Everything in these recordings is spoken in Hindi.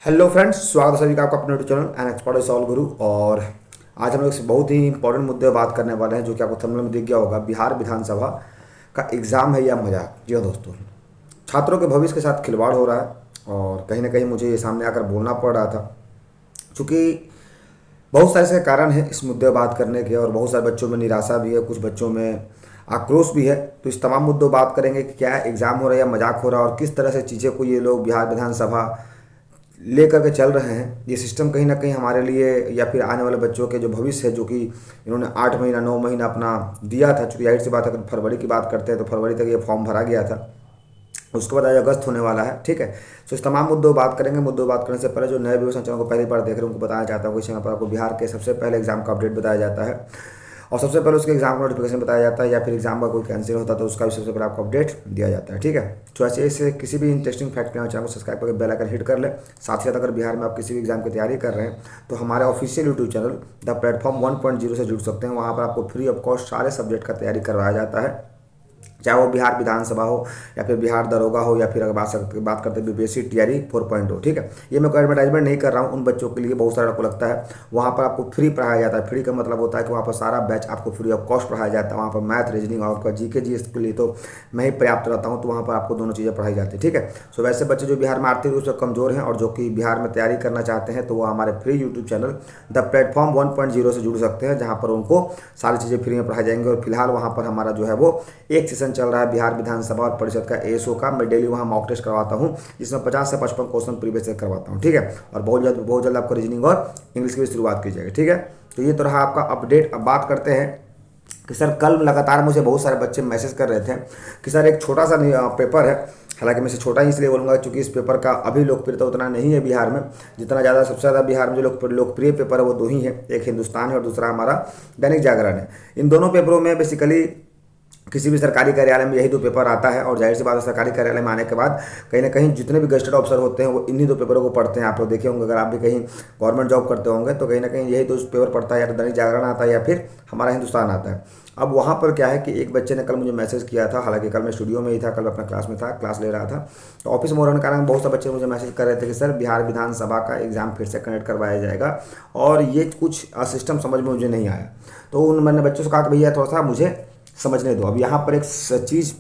हेलो फ्रेंड्स, स्वागत है सभी का आपका अपने YouTube channel an expert solve गुरु। और आज हम लोग एक बहुत ही इंपॉर्टेंट मुद्दे पर बात करने वाले हैं, जो कि आपको थंबनेल में दिख गया होगा। बिहार विधानसभा का एग्ज़ाम है या मजाक। जी हाँ दोस्तों, छात्रों के भविष्य के साथ खिलवाड़ हो रहा है और कहीं ना कहीं मुझे ये सामने आकर बोलना पड़ रहा था, क्योंकि बहुत सारे ऐसे कारण हैं इस मुद्दे पर बात करने के। और बहुत सारे बच्चों में निराशा भी है, कुछ बच्चों में आक्रोश भी है। तो इस तमाम मुद्दों पर बात करेंगे कि क्या एग्ज़ाम हो रहा है या मजाक हो रहा है, और किस तरह से चीज़ें को ये लोग बिहार विधानसभा ले करके चल रहे हैं। ये सिस्टम कहीं ना कहीं हमारे लिए या फिर आने वाले बच्चों के जो भविष्य है, जो कि इन्होंने 8 महीना 9 महीना अपना दिया था। चूँकि जाहिर सी बात है, अगर फरवरी की बात करते हैं तो फरवरी तक ये फॉर्म भरा गया था, उसके बाद आज अगस्त होने वाला है। ठीक है, तो इस तमाम मुद्दों पर बात करेंगे। मुद्दों पर बात करने से पहले जो नए व्यूअर्स चैनल को पहली बार देख रहे हैं उनको बताना चाहता हूँ कि यहाँ पर आपको बिहार के सबसे पहले एग्जाम का अपडेट बताया जाता है, और सबसे पहले उसके एग्जाम का नोटिफिकेशन बताया जाता है, या फिर एग्जाम का कोई कैंसिल होता है तो उसका भी सबसे पहले आपको अपडेट दिया जाता है। ठीक है, तो ऐसे किसी भी इंटरेस्टिंग फैक्ट के चैनल को सब्सक्राइब करके बेल आइकन हिट कर ले। साथ ही साथ अगर बिहार में आप किसी भी एग्जाम की तैयारी कर रहे हैं तो हमारे official YouTube channel the platform 1.0 से जुड़ सकते हैं। वहाँ पर आपको फ्री ऑफ कॉस्ट सारे सब्जेक्ट का तैयारी करवाया जाता है, चाहे वो बिहार विधानसभा हो या फिर बिहार दरोगा हो, या फिर अगर बात करते हैं बीपीएससी टीआरई 4.0। ठीक है, ये मैं कोई एडवर्टाइजमेंट नहीं कर रहा हूँ उन बच्चों के लिए। बहुत सारा आपको लगता है वहाँ पर आपको फ्री पढ़ाया जाता है। फ्री का मतलब होता है कि वहाँ पर सारा बैच आपको फ्री ऑफ कॉस्ट पढ़ाया जाता है। वहाँ पर मैथ, रीजनिंग और आपका जीके जीएस के लिए तो मैं ही पर्याप्त रहता हूँ, तो वहाँ पर आपको दोनों चीज़ें पढ़ाई जाती है। ठीक है, सो वैसे बच्चे जो बिहार में आर्थिक रूप से कमजोर हैं और जो कि बिहार में तैयारी करना चाहते हैं, तो वो हमारे free YouTube channel the platform 1.0 से जुड़ सकते हैं, जहाँ पर उनको सारी चीज़ें फ्री में पढ़ाई जाएंगी। और फिलहाल वहाँ पर हमारा जो है वो एक सेशन चल रहा है बिहार विधानसभा और परिषद का एएसओ का। मैं डेली वहाँ मॉक टेस्ट करवाता हूँ, जिसमें 50 से 55 क्वेश्चन प्रीवियस से करवाता हूँ। ठीक है, और बहुत जल्द आपको रीजनिंग और इंग्लिश की भी शुरुआत की जाएगी। ठीक है, तो ये तो रहा आपका अपडेट। अब बात करते हैं कि सर, कल लगातार मुझे बहुत सारे बच्चे मैसेज कर रहे थे कि सर एक छोटा सा पेपर है। हालांकि मैं इसे छोटा ही इसलिए बोलूँगा क्योंकि इस पेपर का अभी लोकप्रियता उतना नहीं है बिहार में जितना ज़्यादा। सबसे ज़्यादा बिहार में जो लोकप्रिय पेपर है वो दो ही है, एक हिंदुस्तान है और दूसरा हमारा दैनिक जागरण है। इन दोनों पेपरों में बेसिकली किसी भी सरकारी कार्यालय में यही दो पेपर आता है, और जाहिर सी बात है सरकारी कार्यालय में आने के बाद कहीं ना कहीं जितने भी गजेटेड ऑफिसर होते हैं वो इन्हीं दो पेपरों को पढ़ते हैं। आप लोग देखे होंगे, अगर आप भी कहीं गवर्नमेंट जॉब करते होंगे तो कहीं ना कहीं यही दो पेपर पढ़ता है, या तो दैनिक जागरण आता है या फिर हमारा हिंदुस्तान आता है। अब वहाँ पर क्या है कि एक बच्चे ने कल मुझे मैसेज किया था, हालांकि कल मैं स्टूडियो में ही था, कल अपना क्लास में था, क्लास ले रहा था, तो ऑफिस में होने के कारण बहुत सारे बच्चे मुझे मैसेज कर रहे थे कि सर बिहार विधानसभा का एग्ज़ाम फिर से कंडक्ट करवाया जाएगा, और ये कुछ सिस्टम समझ में मुझे नहीं आया। तो मैंने बच्चों से कहा कि भैया थोड़ा सा मुझे समझने दो। अब यहाँ पर एक चीज़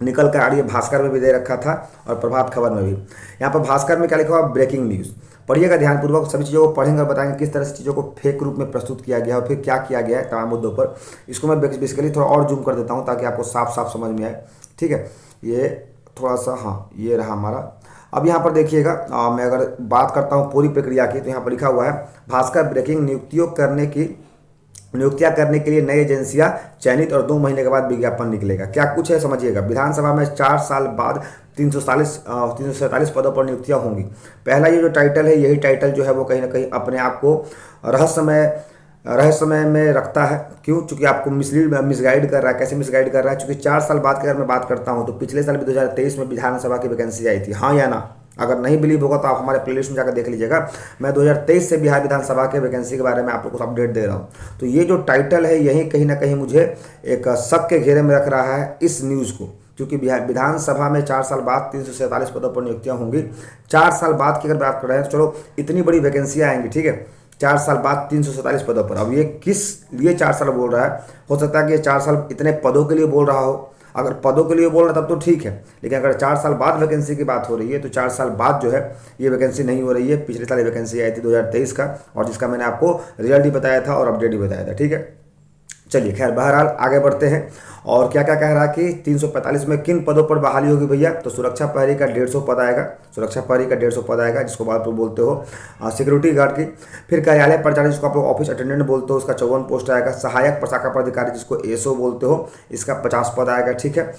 निकल कर आ रही है, भास्कर में भी दे रखा था और प्रभात खबर में भी। यहाँ पर भास्कर में क्या लिखा हुआ, ब्रेकिंग न्यूज़। पढ़िएगा ध्यानपूर्वक, सभी चीज़ों को पढ़ेंगे और बताएंगे किस तरह से चीज़ों को फेक रूप में प्रस्तुत किया गया है और फिर क्या किया गया है तमाम मुद्दों पर। इसको मैं बेसिकली थोड़ा और जूम कर देता हूँ ताकि आपको साफ साफ समझ में आए। ठीक है, ये थोड़ा सा, हाँ ये रहा हमारा। अब यहाँ पर देखिएगा, मैं अगर बात करता हूँ पूरी प्रक्रिया की, तो यहाँ पर लिखा हुआ है भास्कर ब्रेकिंग, नियुक्तियां करने के लिए नई एजेंसियां चयनित और 2 महीने के बाद विज्ञापन निकलेगा। क्या कुछ है समझिएगा। विधानसभा में 4 साल बाद 347 पदों पर नियुक्तियां होंगी। पहला ये जो टाइटल है, यही टाइटल जो है वो कहीं ना कहीं अपने आप को रहस्यमय में रखता है। क्यों? चूंकि आपको मिसगाइड कर रहा है। कैसे मिसगाइड कर रहा है? चूंकि 4 साल बाद की अगर मैं बात करता हूँ तो पिछले साल भी 2023 में विधानसभा की वैकेंसी आई थी, हाँ या ना? अगर नहीं बिलीव होगा तो आप हमारे प्लेलिस्ट में जाकर देख लीजिएगा। मैं 2023 से बिहार विधानसभा के वैकेंसी के बारे में आप लोगों को अपडेट दे रहा हूँ। तो ये जो टाइटल है यही कहीं ना कहीं मुझे एक शक के घेरे में रख रहा है इस न्यूज़ को, क्योंकि बिहार विधानसभा में 4 साल बाद 347 पदों पर नियुक्तियाँ होंगी। 4 साल बाद की अगर बात कर रहे हैं तो चलो इतनी बड़ी वैकेंसियाँ आएंगी, ठीक है, 4 साल बाद 347 पदों पर। अब ये किस लिए 4 साल बोल रहा है? हो सकता है कि ये 4 साल इतने पदों के लिए बोल रहा हो। अगर पदों के लिए बोल रहा है तब तो ठीक है, लेकिन अगर 4 साल बाद वैकेंसी की बात हो रही है तो 4 साल बाद जो है ये वैकेंसी नहीं हो रही है। पिछले साल वैकेंसी आई थी 2023 का, और जिसका मैंने आपको रिजल्ट ही बताया था और अपडेट ही बताया था। ठीक है, चलिए खैर बहरहाल आगे बढ़ते हैं। और क्या क्या कह रहा है कि 345 में किन पदों पर बहाली होगी भैया? तो सुरक्षा प्रहरी का 150 पद आएगा। सुरक्षा प्रहरी का 150 पद आएगा, जिसको बात बोलते हो सिक्योरिटी गार्ड की। फिर कार्यालय परिचारी, जिसको आप लोग ऑफिस अटेंडेंट बोलते हो, उसका 54 पोस्ट आएगा। सहायक प्रशाखा पदाधिकारी, जिसको एसओ बोलते हो, इसका 50 पद आएगा। ठीक है,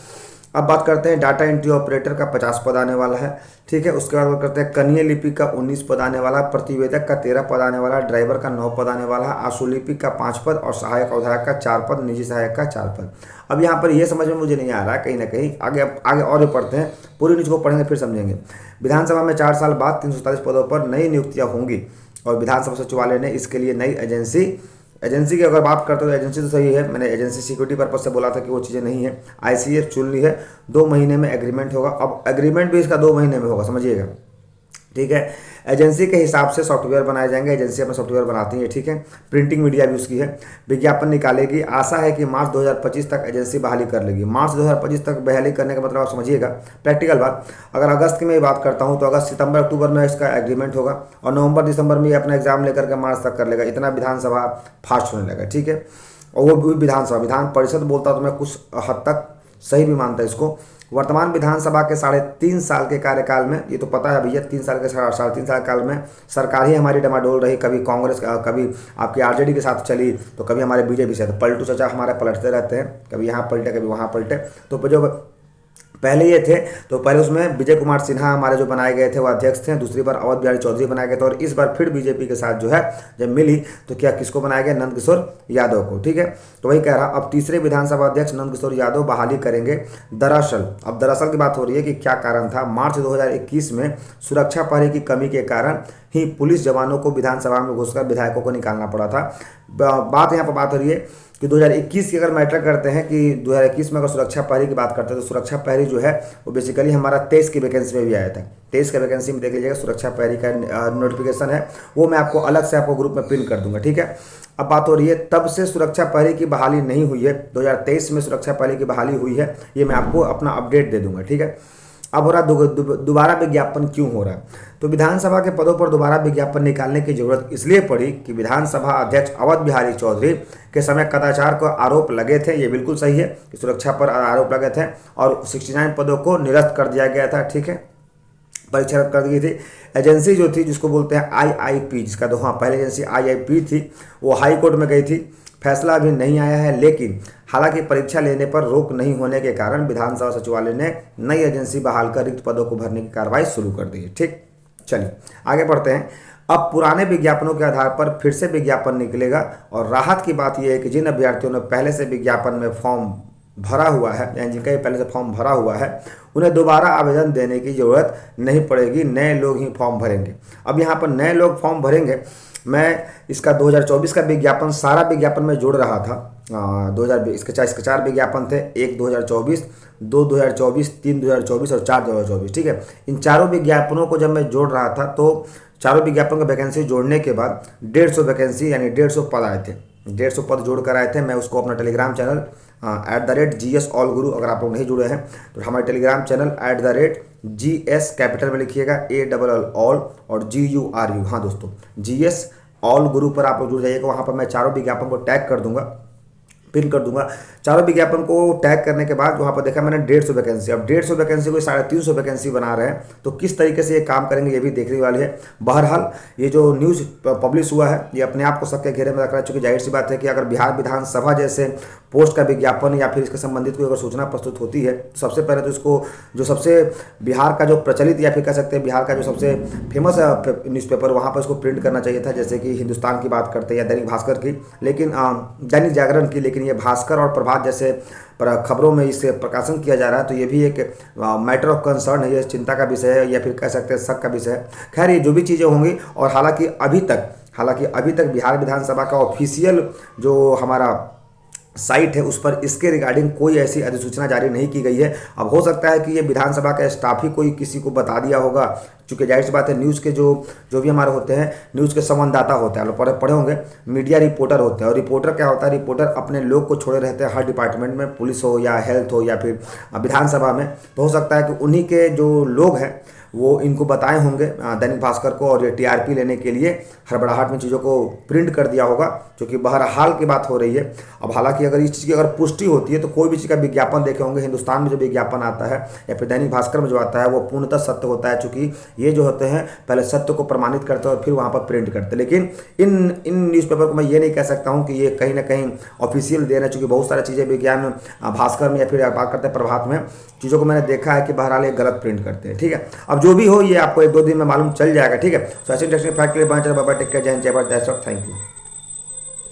अब बात करते हैं डाटा एंट्री ऑपरेटर का 50 पद आने वाला है। ठीक है, उसके बाद बात करते हैं कनीय लिपि का 19 पद आने वाला, प्रतिवेदक का 13 पद आने वाला, ड्राइवर का 9 पद आने वाला, आशुलिपिक का 5 पद और सहायक अवधायक का 4 पद, निजी सहायक का 4 पद। अब यहाँ पर यह समझ में मुझे नहीं आ रहा है कहीं ना कहीं, आगे और भी पढ़ते हैं, पूरी न्यूज़ को पढ़ेंगे फिर समझेंगे। विधानसभा में 4 साल बाद 347 पदों पर नई नियुक्तियाँ होंगी, और विधानसभा सचिवालय ने इसके लिए नई एजेंसी की अगर बात करते हो तो एजेंसी तो सही है, मैंने एजेंसी सिक्योरिटी पर्पज से बोला था कि वो चीज़ें नहीं है। आईसीएफ चुन ली है, 2 महीने में एग्रीमेंट होगा। अब एग्रीमेंट भी इसका 2 महीने में होगा, समझिएगा। ठीक है, एजेंसी के हिसाब से सॉफ्टवेयर बनाए जाएंगे, एजेंसी अपना सॉफ्टवेयर बनाती है, ठीक है। प्रिंटिंग मीडिया भी उसकी है। विज्ञापन निकालेगी, आशा है कि मार्च 2025 तक एजेंसी बहाली कर लेगी। मार्च 2025 तक बहाली करने का मतलब आप समझिएगा, प्रैक्टिकल बात, अगर अगस्त की मैं बात करता हूँ तो अगस्त सितंबर अक्टूबर में इसका एग्रीमेंट होगा और नवंबर दिसंबर में अपना एग्जाम लेकर के मार्च तक कर लेगा। इतना विधानसभा फास्ट होने लगा, ठीक है। और वो भी विधानसभा, विधान परिषद बोलता तो मैं कुछ हद तक सही भी मानता इसको। वर्तमान विधानसभा के 3.5 साल के कार्यकाल में, ये तो पता है भैया, 3 साल के 3.5 साल काल में सरकार ही हमारी डमाडोल रही, कभी कांग्रेस, कभी आपकी आरजेडी के साथ चली तो कभी हमारे बीजेपी से। तो पलटू चाचा हमारे पलटते रहते हैं, कभी यहाँ पलटे कभी वहाँ पलटे। तो जो पहले ये थे तो पहले उसमें विजय कुमार सिन्हा हमारे जो बनाए गए थे वो अध्यक्ष थे, दूसरी बार अवध बिहारी चौधरी बनाए गए थे और इस बार फिर बीजेपी के साथ जो है जब मिली तो क्या किसको बनाया गया, नंद किशोर यादव को, ठीक है। तो वही कह रहा, अब तीसरे विधानसभा अध्यक्ष नंद किशोर यादव बहाली करेंगे। दरअसल की बात हो रही है कि क्या कारण था, मार्च 2021 में सुरक्षा प्रहरी की कमी के कारण ही पुलिस जवानों को विधानसभा में घुसकर विधायकों को निकालना पड़ा था। बात यहाँ पर बात हो रही है कि 2021 की अगर मैटर करते हैं कि 2021 में अगर सुरक्षा प्रहरी की बात करते हैं तो सुरक्षा प्रहरी जो है वो बेसिकली हमारा 23 की वैकेंसी में भी आया था। 23 के वैकेंसी में देख लीजिएगा, सुरक्षा प्रहरी का नोटिफिकेशन है, वो मैं आपको अलग से आपको ग्रुप में पिन कर दूंगा, ठीक है। अब बात हो रही है तब से सुरक्षा प्रहरी की बहाली नहीं हुई है, 2023 में सुरक्षा प्रहरी की बहाली हुई है, ये मैं आपको अपना अपडेट दे दूंगा, ठीक है। अब हो रहा दोबारा विज्ञापन क्यों हो रहा है, तो विधानसभा के पदों पर दोबारा विज्ञापन निकालने की जरूरत इसलिए पड़ी कि विधानसभा अध्यक्ष अवध बिहारी चौधरी के समय कदाचार को आरोप लगे थे। ये बिल्कुल सही है कि सुरक्षा पर आरोप लगे थे और 69 पदों को निरस्त कर दिया गया था, ठीक है, परीक्षा रद्द कर दी गई थी। एजेंसी जो थी जिसको बोलते हैं IIP, जिसका तो हाँ पहले एजेंसी IIP थी, वो हाई कोर्ट में गई थी, फैसला अभी नहीं आया है। लेकिन हालांकि परीक्षा लेने पर रोक नहीं होने के कारण विधानसभा सचिवालय ने नई एजेंसी बहाल कर रिक्त पदों को भरने की कार्रवाई शुरू कर दी है, ठीक। चलिए आगे बढ़ते हैं। अब पुराने विज्ञापनों के आधार पर फिर से विज्ञापन निकलेगा और राहत की बात यह है कि जिन अभ्यर्थियों ने पहले से विज्ञापन में फॉर्म भरा हुआ है, यानी जिनका पहले से फॉर्म भरा हुआ है, उन्हें दोबारा आवेदन देने की जरूरत नहीं पड़ेगी, नए लोग ही फॉर्म भरेंगे। अब यहाँ पर नए लोग फॉर्म भरेंगे, मैं इसका 2024 का विज्ञापन, सारा विज्ञापन में जोड़ रहा था। 2020 इसके 4 विज्ञापन थे, 1 2024, 2 2024, 3 2024 और 4 2024, ठीक है। इन चारों विज्ञापनों को जब मैं जोड़ रहा था तो चारों विज्ञापन की वैकेंसी जोड़ने के बाद 150 वैकेंसी यानी 150 पद आए थे, 150 पद जोड़ कर आए थे। मैं उसको अपना टेलीग्राम चैनल @GS ऑल गुरु, अगर आप लोग नहीं जुड़े हैं तो हमारे टेलीग्राम चैनल @GS कैपिटल में लिखिएगा ALL ऑल और GURU, हाँ दोस्तों GS ऑल गुरु पर आप लोग जुड़ जाइएगा। वहाँ पर मैं चारों विज्ञापन को टैग कर दूंगा, पिन कर दूंगा। चारों विज्ञापन को टैग करने के बाद वहाँ पर देखा मैंने 150 वैकेंसी, अब 150 वैकेंसी को 350 वैकेंसी बना रहे हैं, तो किस तरीके से ये काम करेंगे ये भी देखने वाली है। बहरहाल ये जो न्यूज़ पब्लिश हुआ है ये अपने आप को सबके घेरे में रख रहा है, चूँकि जाहिर सी बात है कि अगर बिहार विधानसभा जैसे पोस्ट का विज्ञापन या फिर इसके संबंधित कोई अगर सूचना प्रस्तुत होती है तो सबसे पहले तो इसको जो सबसे बिहार का जो प्रचलित या फिर कह सकते हैं बिहार का जो सबसे फेमस न्यूज़पेपर, वहाँ पर इसको प्रिंट करना चाहिए था, जैसे कि हिंदुस्तान की बात करते हैं या दैनिक भास्कर की, लेकिन दैनिक जागरण की, लेकिन ये भास्कर और प्रभात जैसे खबरों में इसे प्रकाशन किया जा रहा है, तो ये भी एक मैटर ऑफ कंसर्न है, ये चिंता का विषय है या फिर कह सकते हैं शक का विषय है। खैर ये जो भी चीज़ें होंगी, और हालांकि अभी तक बिहार विधानसभा का ऑफिशियल जो हमारा साइट है उस पर इसके रिगार्डिंग कोई ऐसी अधिसूचना जारी नहीं की गई है। अब हो सकता है कि ये विधानसभा का स्टाफ ही कोई किसी को बता दिया होगा, चूँकि जाहिर सी बात है न्यूज़ के जो भी हमारे होते हैं, न्यूज़ के संवाददाता होते हैं, लोग पढ़े होंगे, मीडिया रिपोर्टर होते हैं। और रिपोर्टर क्या होता है, रिपोर्टर अपने लोग को छोड़े रहते हैं हर डिपार्टमेंट में, पुलिस हो या हेल्थ हो या फिर विधानसभा में, तो हो सकता है कि उन्हीं के जो लोग हैं वो इनको बताए होंगे दैनिक भास्कर को, और ये TRP लेने के लिए हड़बड़ाहट में चीज़ों को प्रिंट कर दिया होगा, जो कि बहरहाल की बात हो रही है। अब हालांकि अगर इस चीज़ की अगर पुष्टि होती है तो कोई भी चीज़ का विज्ञापन देखे होंगे, हिंदुस्तान में जो विज्ञापन आता है या फिर दैनिक भास्कर में जो आता है वो पूर्णतः सत्य होता है, चूँकि ये जो होते हैं पहले सत्य को प्रमाणित करते हैं और फिर वहाँ पर प्रिंट करते हैं। लेकिन इन न्यूज़पेपर को मैं ये नहीं कह सकता हूँ कि ये कहीं ना कहीं ऑफिशियल दे रहे हैं, चूँकि बहुत सारी चीज़ें विज्ञान भास्कर में या फिर बात करते हैं प्रभात में, चीज़ों को मैंने देखा है कि बहरहाल ये गलत प्रिंट करते हैं, ठीक है। अब जो भी हो ये आपको 1-2 दिन में मालूम चल जाएगा, ठीक है। सो ऐसे इंटरेस्टिंग फैक्ट के लिए बने चलो, बाबा टेक केयर, जय हिंद, जय Bharat, that's all, thank you.